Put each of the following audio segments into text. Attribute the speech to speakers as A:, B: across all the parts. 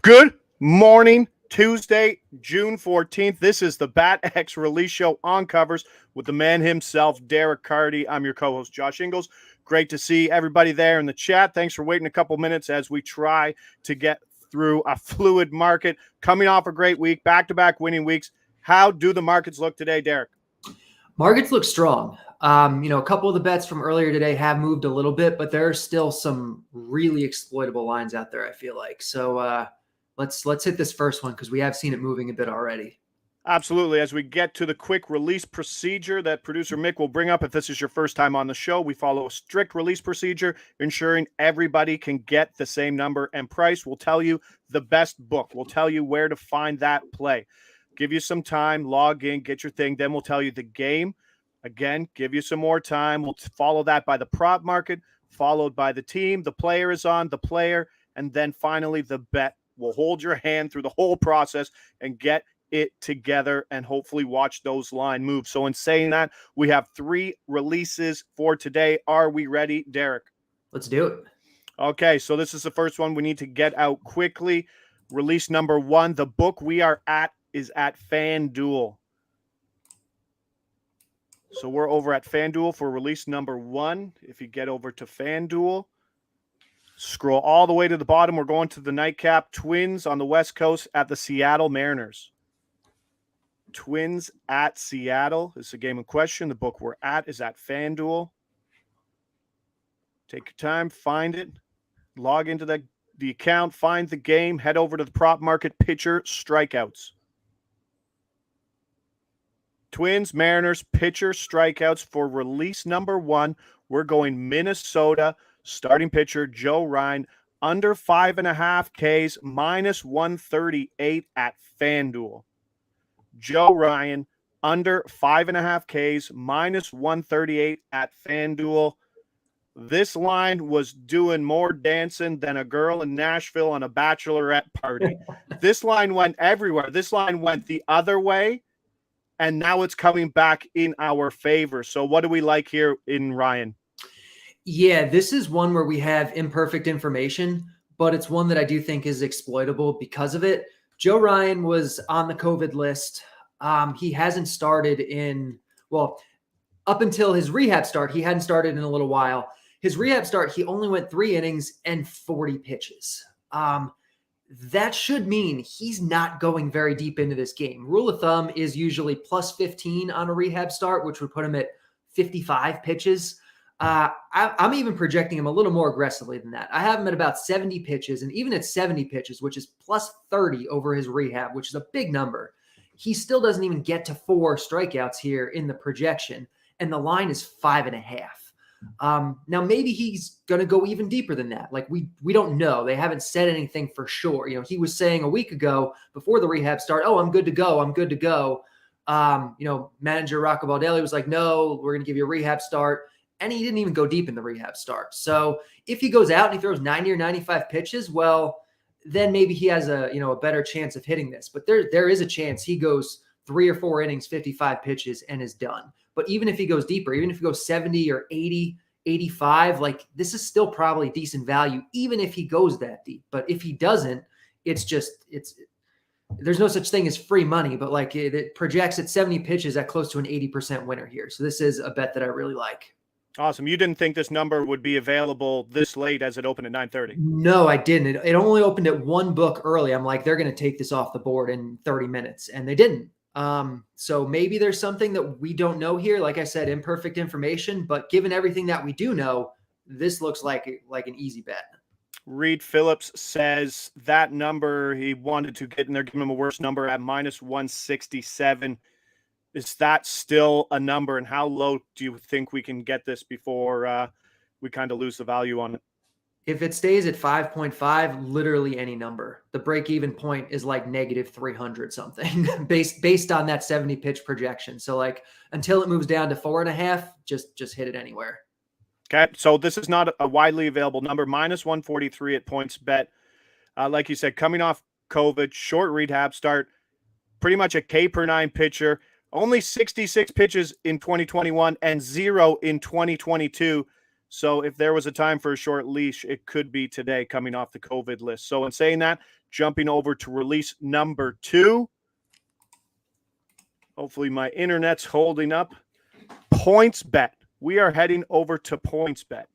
A: Good morning, Tuesday, June 14th. This is the Bat X release show on covers with the man himself, Derek Carty. I'm your co-host, Josh Ingles. Great to see everybody there in the chat. Thanks for waiting a couple minutes as we try to get through a fluid market. Coming off a great week, back-to-back winning weeks. How do the markets look today, Derek?
B: Markets look strong. A couple of the bets from earlier today have moved a little bit, but there are still some really exploitable lines out there, I feel like. So let's hit this first one because we have seen it moving a bit already.
A: Absolutely. As we get to the quick release procedure that producer Mick will bring up, if this is your first time on the show, we follow a strict release procedure, ensuring everybody can get the same number and price. We'll tell you the best book. We'll tell you where to find that play. Give you some time, log in, get your thing. Then we'll tell you the game. Again, give you some more time. We'll follow that by the prop market, followed by the team. The player is on, the player, and then finally the bet. We'll hold your hand through the whole process and get it together and hopefully watch those line move. So in saying that, we have 3 releases for today. Are we ready, Derek?
B: Let's do it.
A: Okay, so this is the first one we need to get out quickly. Release number 1. The book we are at is at FanDuel. So we're over at FanDuel for release number 1. If you get over to FanDuel, scroll all the way to the bottom. We're going to the nightcap. Twins on the West Coast at the Seattle Mariners. Twins at Seattle is the game in question. The book we're at is at FanDuel. Take your time, find it, log into the account, find the game, head over to the prop market, pitcher strikeouts. Twins, Mariners, pitcher strikeouts for release number 1. We're going Minnesota, starting pitcher Joe Ryan, under 5.5 Ks, minus 138 at FanDuel. Joe Ryan, under 5.5 Ks, minus 138 at FanDuel. This line was doing more dancing than a girl in Nashville on a bachelorette party. This line went everywhere. This line went the other way, and now it's coming back in our favor. So what do we like here in Ryan?
B: Yeah, this is one where we have imperfect information, but it's one that I do think is exploitable because of it. Joe Ryan was on the COVID list. He hasn't started up until his rehab start, he hadn't started in a little while. His rehab start, he only went 3 innings and 40 pitches. That should mean he's not going very deep into this game. Rule of thumb is usually plus 15 on a rehab start, which would put him at 55 pitches. I'm even projecting him a little more aggressively than that. I have him at about 70 pitches, and even at 70 pitches, which is plus 30 over his rehab, which is a big number, he still doesn't even get to 4 strikeouts here in the projection, and the line is 5.5. Now maybe he's going to go even deeper than that. Like we don't know. They haven't said anything for sure. He was saying a week ago before the rehab start, "Oh, I'm good to go. I'm good to go." Manager Rocco Baldelli was like, "No, we're going to give you a rehab start." And he didn't even go deep in the rehab start. So if he goes out and he throws 90 or 95 pitches, well, then maybe he has a better chance of hitting this. But there is a chance he goes 3 or 4 innings, 55 pitches, and is done. But even if he goes deeper, even if he goes 70 or 80, 85, like this is still probably decent value, even if he goes that deep. But if he doesn't, there's no such thing as free money, but like it projects at 70 pitches at close to an 80% winner here. So this is a bet that I really like.
A: Awesome. You didn't think this number would be available this late as it opened at 9:30?
B: No, I didn't. It only opened at 1 book early. I'm like, they're going to take this off the board in 30 minutes, and they didn't. So maybe there's something that we don't know here. Like I said, imperfect information, but given everything that we do know, this looks like an easy bet.
A: Reed Phillips says that number he wanted to get, and they're giving him a worse number at minus 167. Is that still a number, and how low do you think we can get this before we kind of lose the value on it?
B: If it stays at 5.5, literally any number. The break-even point is like negative 300 something based on that 70 pitch projection. So like until it moves down to 4.5, just hit it anywhere.
A: Okay, so this is not a widely available number. Minus 143 at PointsBet. Like you said, coming off COVID, short rehab start, pretty much a K per 9 pitcher. Only 66 pitches in 2021 and 0 in 2022. So if there was a time for a short leash, it could be today coming off the COVID list. So in saying that, jumping over to release number 2. Hopefully my internet's holding up. Points bet. We are heading over to points bet.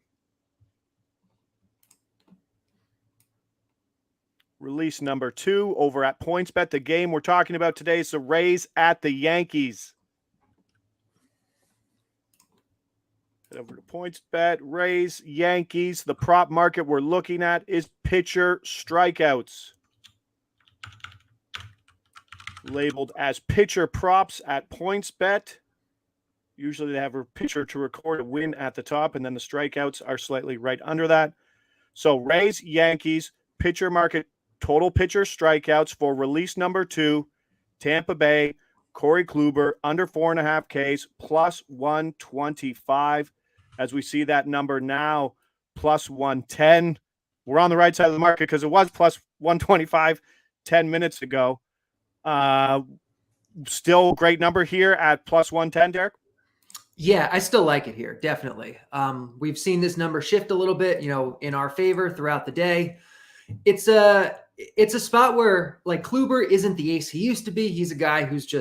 A: Release number 2 over at points bet. The game we're talking about today is the Rays at the Yankees. Head over to points bet. Rays, Yankees. The prop market we're looking at is pitcher strikeouts. Labeled as pitcher props at points bet. Usually they have a pitcher to record a win at the top, and then the strikeouts are slightly right under that. So Rays, Yankees, pitcher market, total pitcher strikeouts for release number 2, Tampa Bay, Corey Kluber, under 4.5 Ks, plus 125. As we see that number now, plus 110. We're on the right side of the market because it was plus 125 10 minutes ago. Still great number here at plus 110, Derek.
B: Yeah, I still like it here. Definitely. We've seen this number shift a little bit, in our favor throughout the day. It's a spot where like Kluber isn't the ace he used to be. He's a guy who's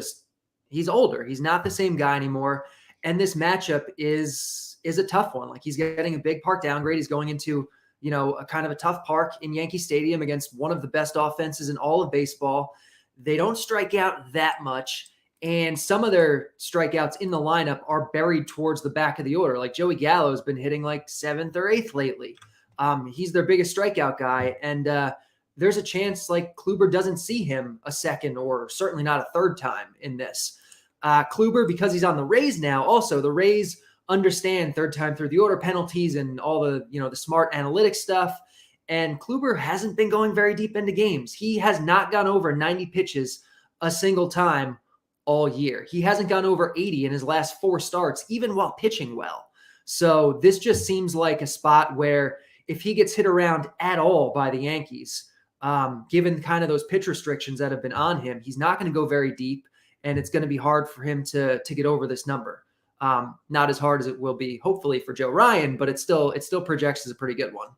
B: he's older. He's not the same guy anymore. And this matchup is a tough one. Like he's getting a big park downgrade. He's going into, a kind of a tough park in Yankee Stadium against one of the best offenses in all of baseball. They don't strike out that much. And some of their strikeouts in the lineup are buried towards the back of the order. Like Joey Gallo has been hitting like 7th or 8th lately. He's their biggest strikeout guy. And there's a chance like Kluber doesn't see him a second or certainly not a third time in this. Kluber, because he's on the Rays now, also the Rays understand third time through the order penalties and all the, the smart analytics stuff. And Kluber hasn't been going very deep into games. He has not gone over 90 pitches a single time all year. He hasn't gone over 80 in his last 4 starts, even while pitching well. So this just seems like a spot where if he gets hit around at all by the Yankees, given kind of those pitch restrictions that have been on him, he's not going to go very deep, and it's going to be hard for him to get over this number. Not as hard as it will be, hopefully, for Joe Ryan, but it still projects as a pretty good one.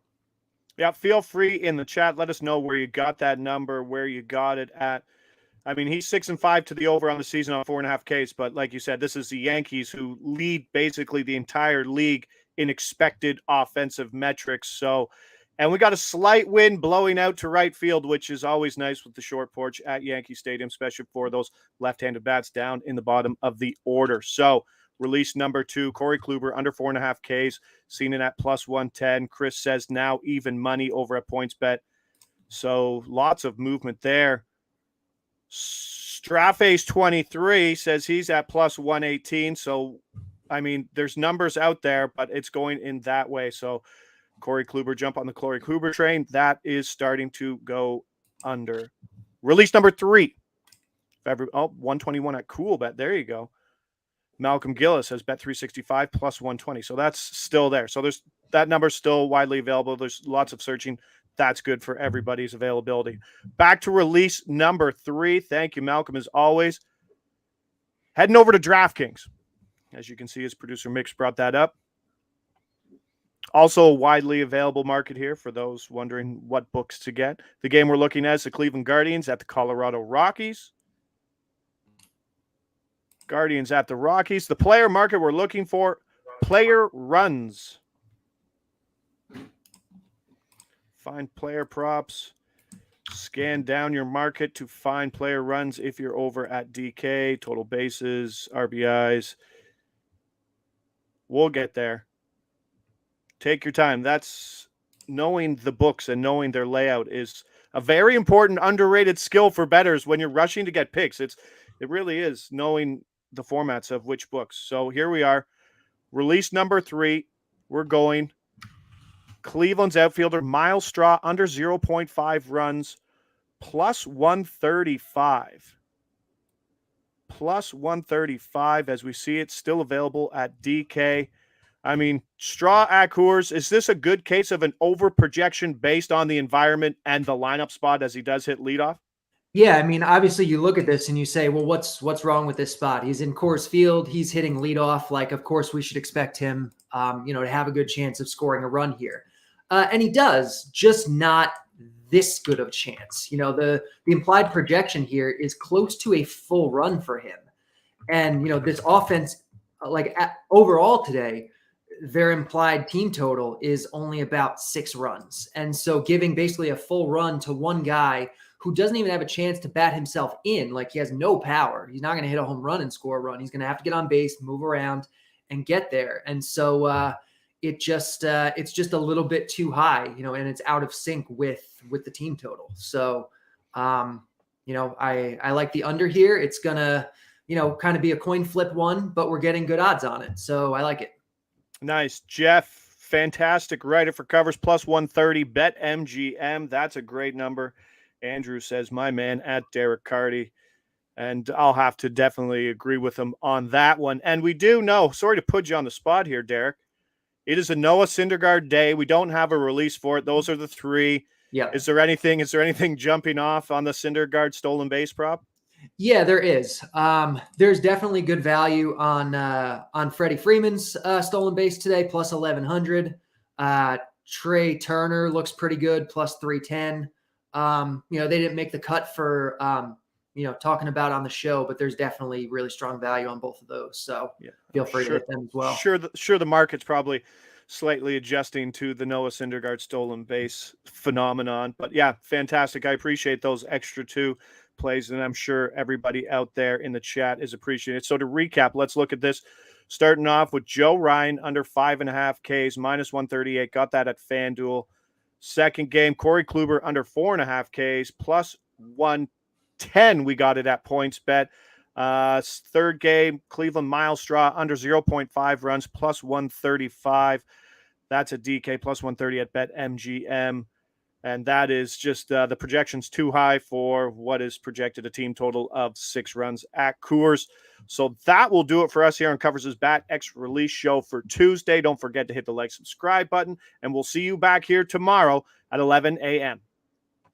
A: Yeah, feel free in the chat. Let us know where you got that number, where you got it at. I mean, he's 6-5 to the over on the season on 4.5 Ks, but like you said, this is the Yankees who lead basically the entire league in expected offensive metrics. So, and we got a slight wind blowing out to right field, which is always nice with the short porch at Yankee Stadium, especially for those left-handed bats down in the bottom of the order. So, release number 2, Corey Kluber, under 4.5 Ks, seen it at plus 110. Chris says now even money over at PointsBet. So, lots of movement there. Strafface 23 says he's at plus 118. So, I mean, there's numbers out there, but it's going in that way. So, Corey Kluber, jump on the Corey Kluber train. That is starting to go under. Release number 3. 121 at Cool Bet. There you go. Malcolm Gillis has bet 365 plus 120. So that's still there. So there's that number's still widely available. There's lots of searching. That's good for everybody's availability. Back to release number 3. Thank you, Malcolm, as always. Heading over to DraftKings. As you can see, his producer Mix brought that up. Also a widely available market here for those wondering what books to get. The game we're looking at is the Cleveland Guardians at the Colorado Rockies. Guardians at the Rockies. The player market we're looking for, player runs. Find player props. Scan down your market to find player runs if you're over at DK, total bases, RBIs. We'll get there. Take your time. That's knowing the books and knowing their layout is a very important, underrated skill for bettors when you're rushing to get picks. It really is knowing the formats of which books. So here we are. Release number 3. We're going Cleveland's outfielder Miles Straw under 0.5 runs plus 135. Plus 135 as we see it still available at DK. I mean, Straw at Coors, is this a good case of an over projection based on the environment and the lineup spot as he does hit leadoff?
B: Yeah, I mean, obviously you look at this and you say, well, what's wrong with this spot? He's in Coors Field. He's hitting leadoff. Like, of course, we should expect him, to have a good chance of scoring a run here. And he does, just not this good of a chance. You know, the implied projection here is close to a full run for him. And, you know, this offense, overall today, their implied team total is only about 6 runs. And so giving basically a full run to one guy who doesn't even have a chance to bat himself in, like he has no power. He's not going to hit a home run and score a run. He's going to have to get on base, move around, and get there. And so it's just a little bit too high, you know, and it's out of sync with the team total. So, you know, I like the under here. It's going to, you know, kind of be a coin flip one, but we're getting good odds on it. So I like it.
A: Nice. Jeff, fantastic writer for covers, plus 130, bet MGM. That's a great number. Andrew says, my man at Derek Carty. And I'll have to definitely agree with him on that one. And we do know, sorry to put you on the spot here, Derek. It is a Noah Syndergaard day. We don't have a release for it. Those are the 3.
B: Yeah. Is
A: there anything jumping off on the Syndergaard stolen base prop?
B: Yeah, there is. There's definitely good value on Freddie Freeman's stolen base today, plus 1,100. Trey Turner looks pretty good, plus 310. You know, they didn't make the cut for you know, talking about on the show, but there's definitely really strong value on both of those. So feel free to hit them as well.
A: Sure, the market's probably slightly adjusting to the Noah Syndergaard stolen base phenomenon, but yeah, fantastic. I appreciate those extra 2 plays, and I'm sure everybody out there in the chat is appreciating it. So to recap, let's look at this. Starting off with Joe Ryan under 5.5 Ks, minus 138. Got that at FanDuel. Second game, Corey Kluber under 4.5 Ks, plus 110. We got it at PointsBet. Third game, Cleveland Miles Straw under 0.5 runs, plus 135. That's a DK, plus 130 at BetMGM. And that is just the projection's too high for what is projected a team total of 6 runs at Coors. So that will do it for us here on Covers' Bat X Release Show for Tuesday. Don't forget to hit the like, subscribe button, and we'll see you back here tomorrow at 11 a.m.